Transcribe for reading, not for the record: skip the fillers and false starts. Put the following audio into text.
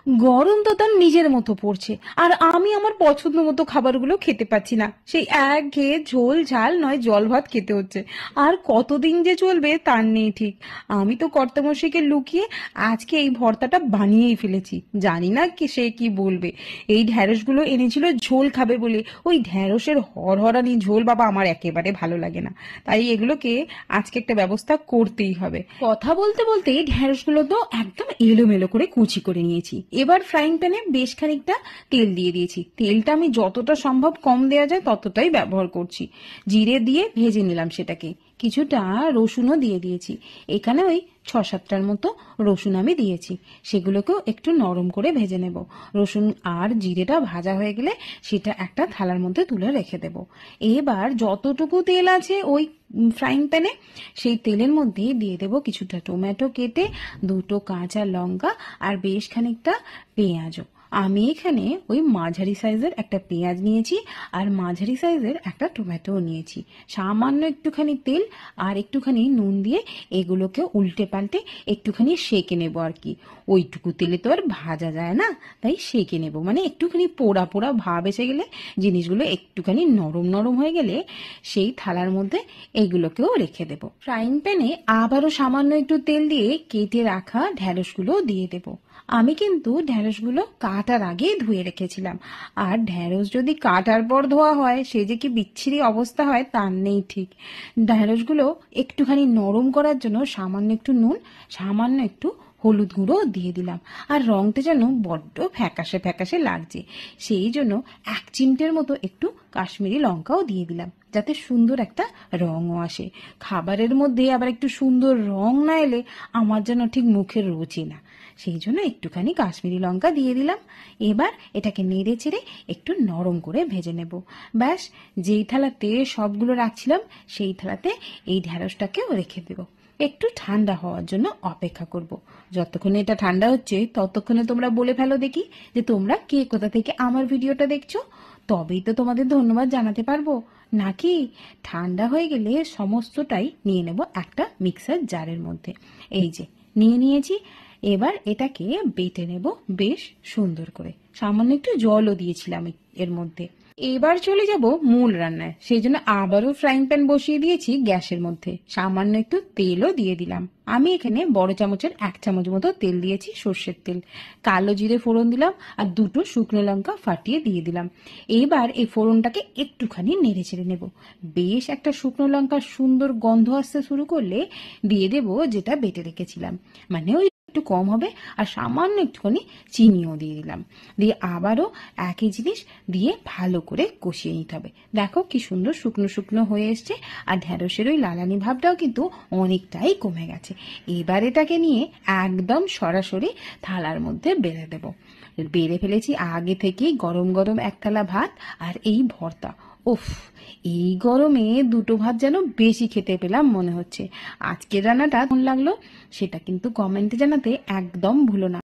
গরম তো তার নিজের মতো পড়ছে, আর আমি আমার পছন্দ মতো খাবারগুলো খেতে পাচ্ছি না। সেই এক ঘেয়ে ঝোল ঝাল নয় জল ভাত খেতে হচ্ছে। আর কতদিন যে চলবে তার নেই ঠিক। আমি তো কর্তামশাইকে লুকিয়ে আজকে এই ভর্তাটা বানিয়েই ফেলেছি। জানি না কি সে কি বলবে। এই ঢ্যাঁড়সগুলো এনেছিল ঝোল খাবে বলে। ওই ঢ্যাঁড়সের হরহরানি ঝোল বাবা আমার একেবারে ভালো লাগে না। তাই এগুলোকে আজকে একটা ব্যবস্থা করতেই হবে। কথা বলতে বলতে ঢ্যাঁড়সগুলো তো একদম এলোমেলো করে কুচি করে নিয়েছি। এবার ফ্রাইং প্যানে বেশ খানিকটা তেল দিয়ে দিয়েছি। তেলটা আমি যতটা সম্ভব কম দেওয়া যায় ততটাই ব্যবহার করছি। জিরে দিয়ে ভেজে নিলাম সেটাকে। কিছুটা রসুনও দিয়ে দিয়েছি। এখানে ওই 6-7টার মতো রসুন আমি দিয়েছি। সেগুলোকেও একটু নরম করে ভেজে নেব। রসুন আর জিরেটা ভাজা হয়ে গেলে সেটা একটা থালার মধ্যে তুলে রেখে দেব। এবার যতটুকু তেল আছে ওই ফ্রাইং প্যানে, সেই তেলের মধ্যে দিয়ে দেব কিছুটা টমেটো কেটে, দুটো কাঁচা লঙ্কা, আর বেশ খানিকটা পেঁয়াজও। আমি এখানে ওই মাঝারি সাইজের একটা পেঁয়াজ নিয়েছি, আর মাঝারি সাইজের একটা টমেটোও নিয়েছি। সামান্য একটুখানি তেল আর একটুখানি নুন দিয়ে এগুলোকে উল্টে পাল্টে একটুখানি সেঁকে নেবো আর কি। ওইটুকু তেলে তো আর ভাজা যায় না, তাই সেঁকে নেব। মানে একটুখানি পোড়া পোড়া ভাব এসে গেলে, জিনিসগুলো একটুখানি নরম নরম হয়ে গেলে সেই থালার মধ্যে এইগুলোকেও রেখে দেব। ফ্রাইং প্যানে আবারও সামান্য একটু তেল দিয়ে কেটে রাখা ঢ্যাঁড়সগুলো দিয়ে দেব। আমি কিন্তু ঢ্যাঁড়সগুলো কাটার আগেই ধুয়ে রেখেছিলাম। আর ঢ্যাঁড়স যদি কাটার পর ধোয়া হয় সে যে কি বিচ্ছিরি অবস্থা হয় তার নেই ঠিক। ঢ্যাঁড়সগুলো একটুখানি নরম করার জন্য সামান্য একটু নুন, সামান্য একটু হলুদ গুঁড়ো দিয়ে দিলাম। আর রংটা যেন বড্ড ফ্যাকাশে ফ্যাকাশে লাগছে, সেই জন্য 1 চিমটের মতো একটু কাশ্মীরি লঙ্কাও দিয়ে দিলাম, যাতে সুন্দর একটা রঙও আসে। খাবারের মধ্যে আবার একটু সুন্দর রং না এলে আমার যেন ঠিক মুখের রুচি না। সেই জন্য একটুখানি কাশ্মীরি লঙ্কা দিয়ে দিলাম। এবার এটাকে নেড়ে চেড়ে একটু নরম করে ভেজে নেব। ব্যাস, যেই থালাতে সবগুলো রাখছিলাম সেই থালাতে এই ঢ্যাঁড়সটাকেও রেখে দেবো। একটু ঠান্ডা হওয়ার জন্য অপেক্ষা করব। যতক্ষণে এটা ঠান্ডা হচ্ছে ততক্ষণে তোমরা বলে ফেলো দেখি যে তোমরা কে কোথা থেকে আমার ভিডিওটা দেখছো। তবেই তো তোমাদের ধন্যবাদ জানাতে পারবো। নাকি ঠান্ডা হয়ে গেলে সমস্তটাই নিয়ে নেব একটা মিক্সার জারের মধ্যে। এই যে নিয়ে নিয়েছি। এবার এটাকে বেটে নেব বেশ সুন্দর করে। সামান্য একটু জলও দিয়েছিলাম এর মধ্যে। এবার চলে যাব মূল রান্নায়। সেই জন্য আবারও ফ্রাইং প্যান বসিয়ে দিয়েছি গ্যাসের মধ্যে। সামান্য একটু তেলও দিয়ে দিলাম। আমি এখানে বড় চামচের 1 চামচ মতো তেল দিয়েছি, সর্ষের তেল। কালো জিরে ফোড়ন দিলাম, আর দুটো শুকনো লঙ্কা ফাটিয়ে দিয়ে দিলাম। এবার এই ফোড়নটাকে একটুখানি নেড়ে চেড়ে নেব। বেশ একটা শুকনো লঙ্কার সুন্দর গন্ধ আসতে শুরু করলে দিয়ে দেব যেটা বেটে রেখেছিলাম। মানে ওই একটু কম হবে। আর সামান্য একটুখানি চিনিও দিয়ে দিলাম। দিয়ে আবারও একই জিনিস দিয়ে ভালো করে কষিয়ে নিতে হবে। দেখো কি সুন্দর শুকনো শুকনো হয়ে এসছে, আর ঢ্যাঁড়সের ওই লালানি ভাবটাও কিন্তু অনেকটাই কমে গেছে। এবার এটাকে নিয়ে একদম সরাসরি থালার মধ্যে বেড়ে দেব। বেড়ে ফেলেছি আগে থেকেই গরম গরম এক থালা ভাত আর এই ভর্তা। উফ, এই গরমে দুটো ভাত যেন বেশি খেতে পেলাম মনে হচ্ছে। আজকের রান্নাটা কেমন লাগলো সেটা কিন্তু কমেন্টে জানাতে একদম ভুলো না।